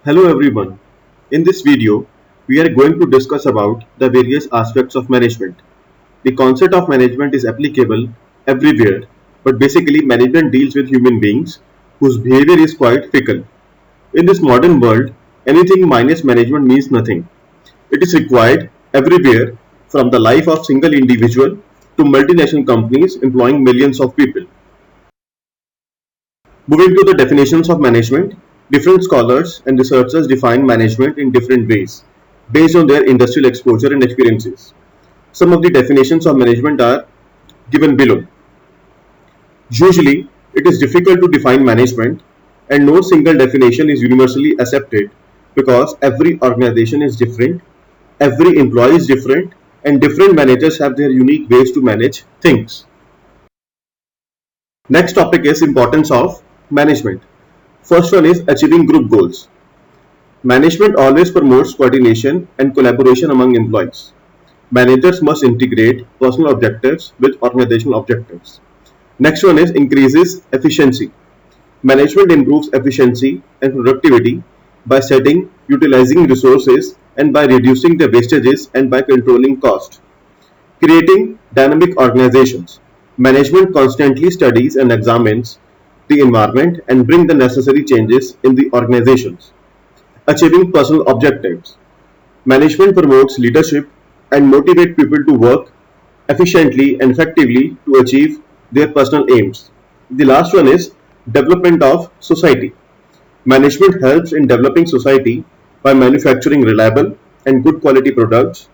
Hello everyone. In this video, we are going to discuss about the various aspects of management. The concept of management is applicable everywhere, but basically management deals with human beings whose behavior is quite fickle. In this modern world, anything minus management means nothing. It is required everywhere from the life of single individual to multinational companies employing millions of people. Moving to the definitions of management, different scholars and researchers define management in different ways based on their industrial exposure and experiences. Some of the definitions of management are given below. Usually, it is difficult to define management, and no single definition is universally accepted because every organization is different, every employee is different, and different managers have their unique ways to manage things. Next topic is importance of management. First one is achieving group goals. Management always promotes coordination and collaboration among employees. Managers must integrate personal objectives with organizational objectives. Next one is increases efficiency. Management improves efficiency and productivity by setting, utilizing resources and by reducing the wastages and by controlling cost. Creating dynamic organizations. Management constantly studies and examines the environment and bring the necessary changes in the organizations. Achieving personal objectives. Management promotes leadership and motivate people to work efficiently and effectively to achieve their personal aims. The last one is development of society. Management helps in developing society by manufacturing reliable and good quality products,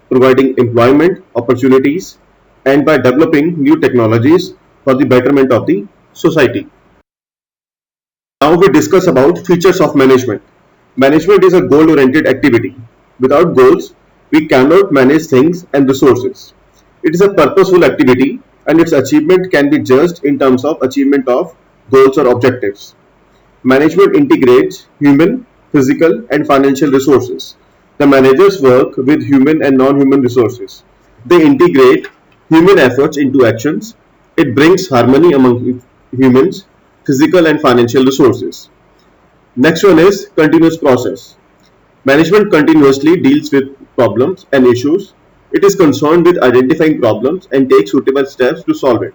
providing employment opportunities, and by developing new technologies for the betterment of the society. Now we discuss about features of management. Management is a goal-oriented activity. Without goals, we cannot manage things and resources. It is a purposeful activity and its achievement can be judged in terms of achievement of goals or objectives. Management integrates human, physical, and financial resources. The managers work with human and non-human resources. They integrate human efforts into actions. It brings harmony among humans, physical and financial resources. Next one is continuous process. Management continuously deals with problems and issues. It is concerned with identifying problems and takes suitable steps to solve it.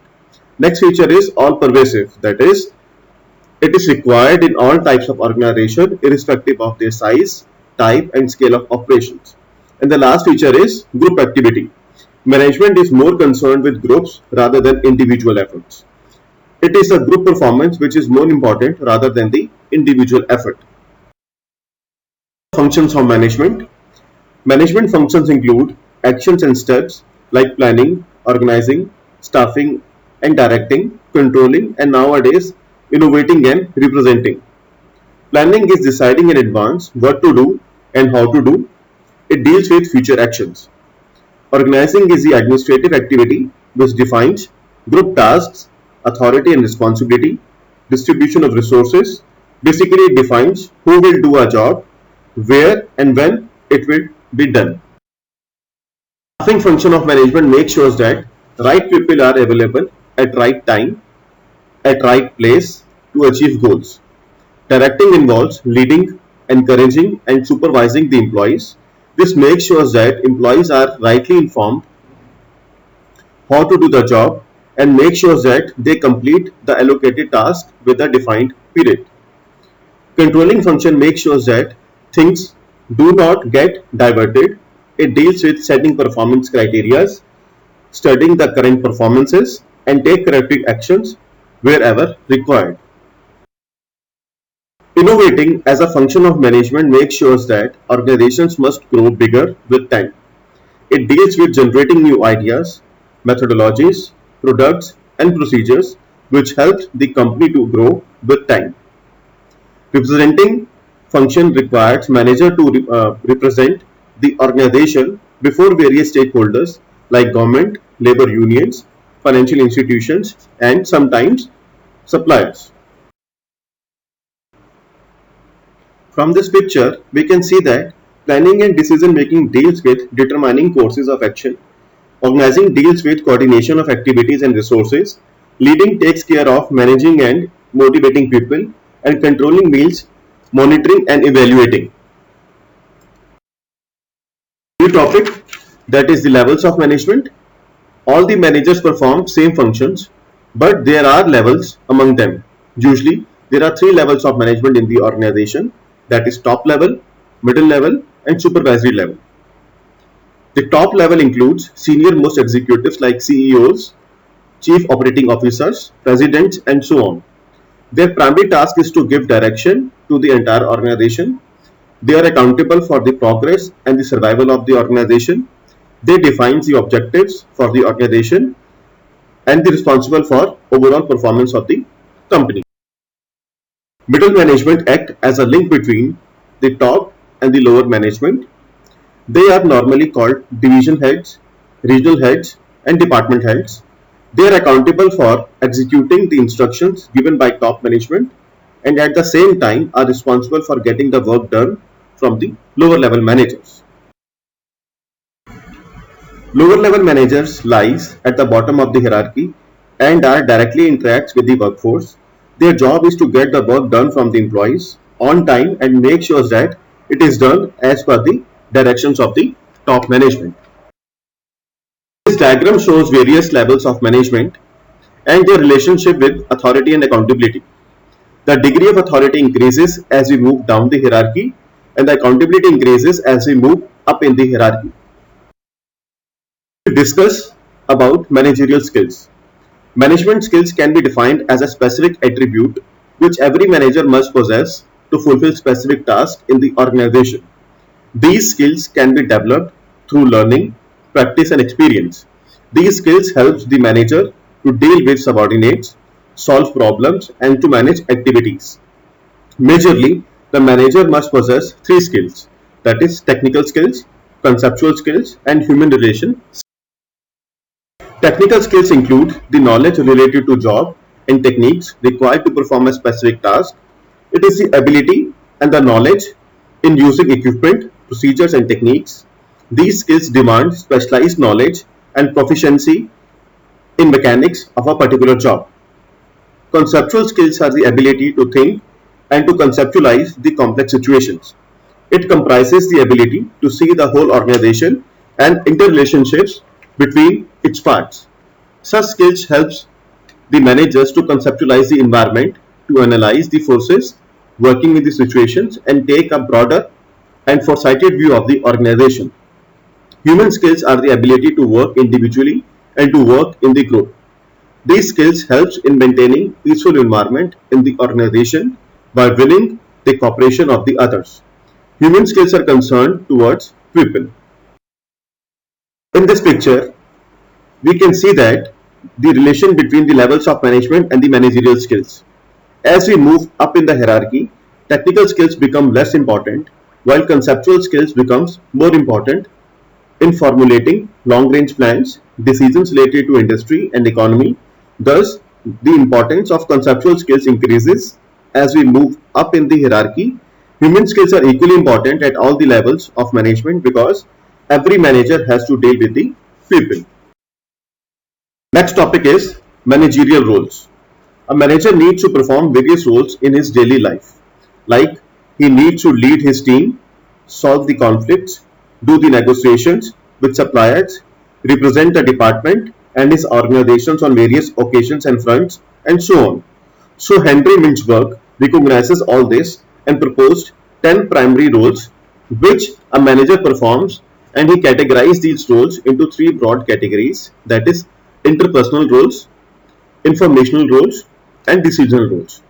Next feature is all pervasive, that is, it is required in all types of organization irrespective of their size, type and scale of operations. And the last feature is group activity. Management is more concerned with groups rather than individual efforts. It is the group performance which is more important rather than the individual effort. Functions of management. Management functions include actions and steps like planning, organizing, staffing and directing, controlling and nowadays innovating and representing. Planning is deciding in advance what to do and how to do. It deals with future actions. Organizing is the administrative activity which defines group tasks, authority and responsibility, distribution of resources. Basically, it defines who will do a job, where and when it will be done. Staffing function of management makes sure that right people are available at right time, at right place to achieve goals. Directing involves leading, encouraging and supervising the employees. This makes sure that employees are rightly informed how to do the job and make sure that they complete the allocated task with a defined period. Controlling function makes sure that things do not get diverted. It deals with setting performance criteria, studying the current performances and take corrective actions wherever required. Innovating as a function of management makes sure that organizations must grow bigger with time. It deals with generating new ideas, methodologies, products and procedures which help the company to grow with time. Representing function requires manager to represent the organization before various stakeholders like government, labor unions, financial institutions and sometimes suppliers. From this picture, we can see that planning and decision making deals with determining courses of action. Organizing deals with coordination of activities and resources. Leading takes care of managing and motivating people, and controlling means monitoring and evaluating. New topic, that is the levels of management. All the managers perform same functions, but there are levels among them. Usually, there are three levels of management in the organization, that is top level, middle level, and supervisory level. The top level includes senior most executives like CEOs, chief operating officers, presidents, and so on. Their primary task is to give direction to the entire organization. They are accountable for the progress and the survival of the organization. They define the objectives for the organization and they are responsible for overall performance of the company. Middle management act as a link between the top and the lower management. They are normally called division heads, regional heads, and department heads. They are accountable for executing the instructions given by top management and at the same time are responsible for getting the work done from the lower level managers. Lower level managers lies at the bottom of the hierarchy and are directly interacts with the workforce. Their job is to get the work done from the employees on time and make sure that it is done as per the directions of the top management. This diagram shows various levels of management and their relationship with authority and accountability. The degree of authority increases as we move down the hierarchy and the accountability increases as we move up in the hierarchy. We discuss about managerial skills. Management skills can be defined as a specific attribute which every manager must possess to fulfill specific tasks in the organization. These skills can be developed through learning, practice and experience. These skills help the manager to deal with subordinates, solve problems and to manage activities. Majorly, the manager must possess three skills, that is technical skills, conceptual skills and human relation. Technical skills include the knowledge related to job and techniques required to perform a specific task. It is the ability and the knowledge in using equipment, procedures and techniques. These skills demand specialized knowledge and proficiency in mechanics of a particular job. Conceptual skills are the ability to think and to conceptualize the complex situations. It comprises the ability to see the whole organization and interrelationships between its parts. Such skills helps the managers to conceptualize the environment, to analyze the forces working in the situations and take a broader and foresighted view of the organization. Human skills are the ability to work individually and to work in the group. These skills helps in maintaining peaceful environment in the organization by winning the cooperation of the others. Human skills are concerned towards people. In this picture, we can see that the relation between the levels of management and the managerial skills. As we move up in the hierarchy, technical skills become less important while conceptual skills becomes more important in formulating long-range plans, decisions related to industry and economy. Thus, the importance of conceptual skills increases as we move up in the hierarchy. Human skills are equally important at all the levels of management because every manager has to deal with the people. Next topic is managerial roles. A manager needs to perform various roles in his daily life, like he needs to lead his team, solve the conflicts, do the negotiations with suppliers, represent the department and his organizations on various occasions and fronts, and so on. So Henry Mintzberg recognizes all this and proposed 10 primary roles which a manager performs, and he categorized these roles into three broad categories, that is interpersonal roles, informational roles and decisional roles.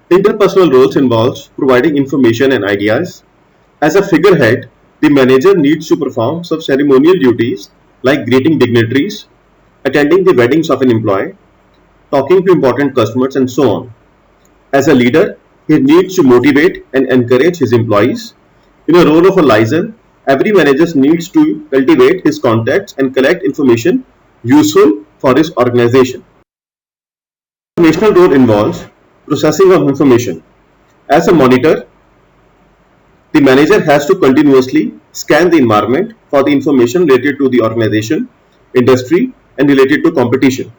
Interpersonal roles involves providing information and ideas. As a figurehead, the manager needs to perform some ceremonial duties like greeting dignitaries, attending the weddings of an employee, talking to important customers and so on. As a leader, he needs to motivate and encourage his employees. In a role of a liaison, every manager needs to cultivate his contacts and collect information useful for his organization. Informational role involves processing of information. As a monitor, the manager has to continuously scan the environment for the information related to the organization, industry, and related to competition.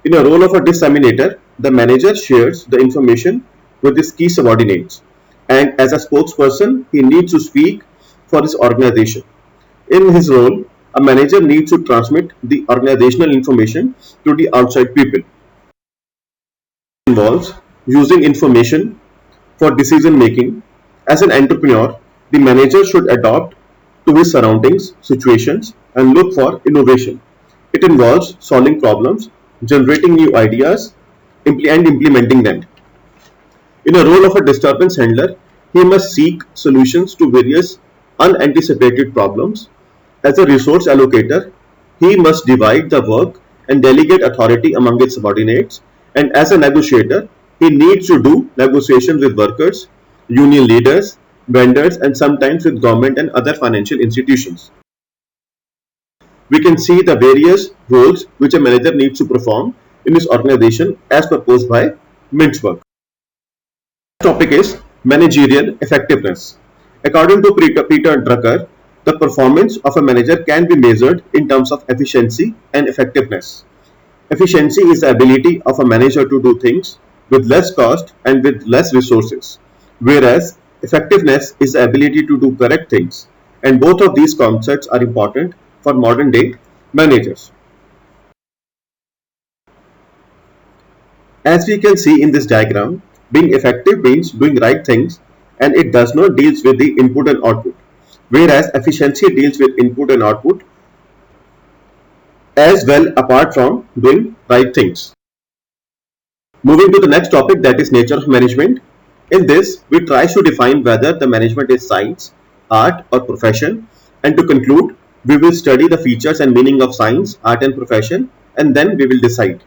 In a role of a disseminator, the manager shares the information with his key subordinates, and as a spokesperson, he needs to speak for his organization. In his role, a manager needs to transmit the organizational information to the outside people. Involves using information for decision making. As an entrepreneur, the manager should adapt to his surroundings, situations, and look for innovation. It involves solving problems, generating new ideas, and implementing them. In a role of a disturbance handler, he must seek solutions to various unanticipated problems. As a resource allocator, he must divide the work and delegate authority among his subordinates. And as a negotiator, he needs to do negotiations with workers, union leaders, vendors, and sometimes with government and other financial institutions. We can see the various roles which a manager needs to perform in his organization as proposed by Mintzberg. Topic is managerial effectiveness. According to Peter Drucker, the performance of a manager can be measured in terms of efficiency and effectiveness. Efficiency is the ability of a manager to do things with less cost and with less resources, whereas effectiveness is the ability to do correct things. And both of these concepts are important for modern day managers. As we can see in this diagram, being effective means doing right things, and it does not deal with the input and output, whereas efficiency deals with input and output as well apart from doing right things. Moving to the next topic, that is nature of management. In this, we try to define whether the management is science, art or profession, and to conclude, we will study the features and meaning of science, art and profession, and then we will decide.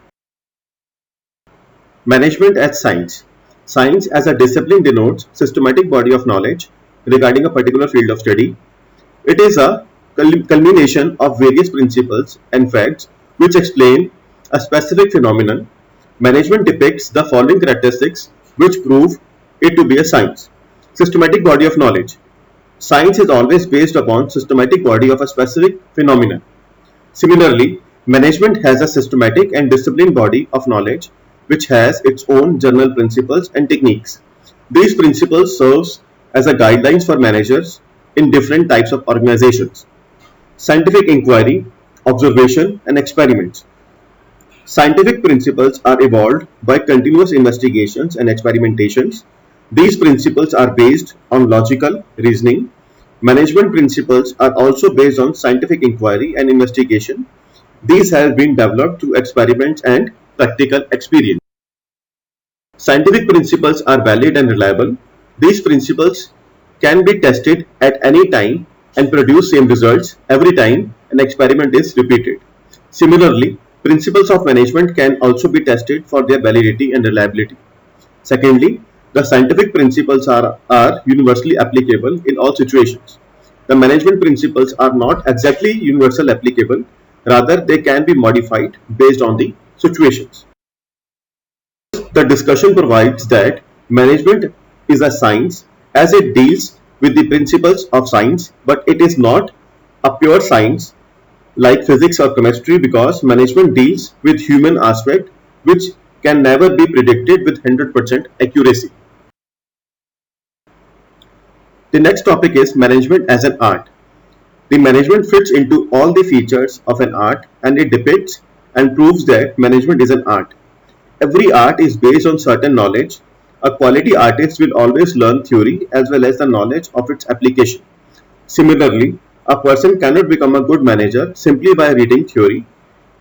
Management as science. Science as a discipline denotes systematic body of knowledge regarding a particular field of study. It is a culmination of various principles and facts which explain a specific phenomenon. Management depicts the following characteristics which prove it to be a science. Systematic body of knowledge. Science is always based upon systematic body of a specific phenomenon. Similarly, management has a systematic and disciplined body of knowledge which has its own general principles and techniques. These principles serve as a guidelines for managers in different types of organizations. Scientific inquiry, observation, and experiments. Scientific principles are evolved by continuous investigations and experimentations. These principles are based on logical reasoning. Management principles are also based on scientific inquiry and investigation. These have been developed through experiments and practical experience. Scientific principles are valid and reliable. These principles can be tested at any time and produce same results every time an experiment is repeated. Similarly, principles of management can also be tested for their validity and reliability. Secondly, the scientific principles are universally applicable in all situations. The management principles are not exactly universal applicable, rather they can be modified based on the situations. The discussion provides that management is a science as it deals with the principles of science, but it is not a pure science like physics or chemistry because management deals with human aspect which can never be predicted with 100% accuracy. The next topic is management as an art. The management fits into all the features of an art and it depicts and proves that management is an art. Every art is based on certain knowledge. A quality artist will always learn theory as well as the knowledge of its application. Similarly, a person cannot become a good manager simply by reading theory.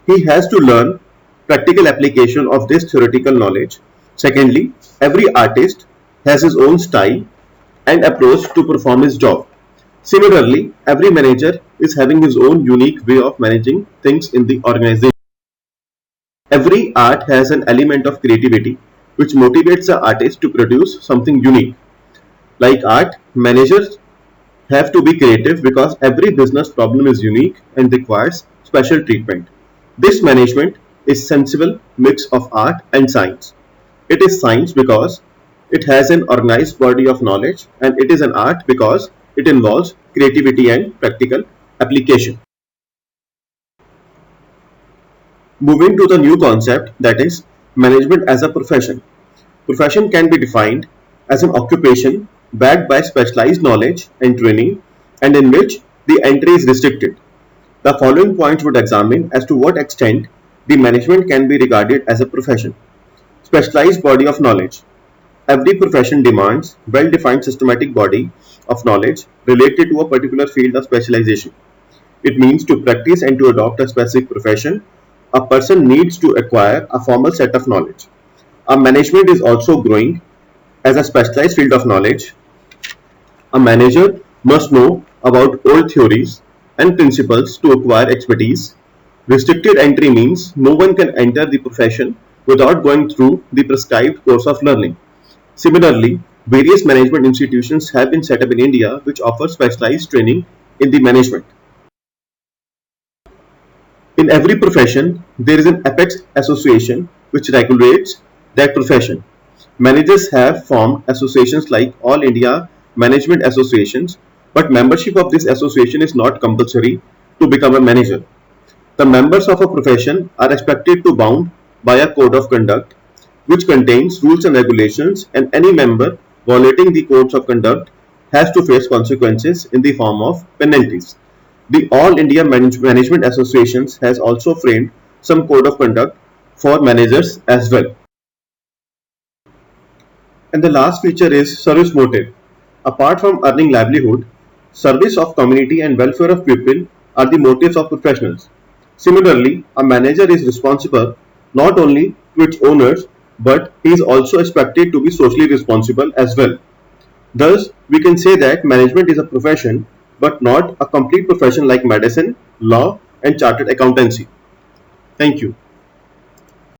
He has to learn practical application of this theoretical knowledge. Secondly, every artist has his own style and approach to perform his job. Similarly, every manager is having his own unique way of managing things in the organization. Every art has an element of creativity which motivates the artist to produce something unique. Like art, managers have to be creative because every business problem is unique and requires special treatment. This management is sensible mix of art and science. It is science because it has an organized body of knowledge and it is an art because it involves creativity and practical application. Moving to the new concept, that is management as a profession. Profession can be defined as an occupation backed by specialized knowledge and training and in which the entry is restricted. The following points would examine as to what extent the management can be regarded as a profession. Specialized body of knowledge. Every profession demands well-defined systematic body of knowledge related to a particular field of specialization. It means to practice and to adopt a specific profession, a person needs to acquire a formal set of knowledge. A management is also growing as a specialized field of knowledge. A manager must know about old theories and principles to acquire expertise. Restricted entry means no one can enter the profession without going through the prescribed course of learning. Similarly, various management institutions have been set up in India which offer specialized training in the management. In every profession, there is an apex association which regulates that profession. Managers have formed associations like All India Management Associations, but membership of this association is not compulsory to become a manager. The members of a profession are expected to bound by a code of conduct which contains rules and regulations, and any member violating the codes of conduct has to face consequences in the form of penalties. The All India Management Associations has also framed some code of conduct for managers as well. And the last feature is service motive. Apart from earning livelihood, service of community and welfare of people are the motives of professionals. Similarly, a manager is responsible not only to its owners but he is also expected to be socially responsible as well. Thus, we can say that management is a profession but not a complete profession like medicine, law, and chartered accountancy. Thank you.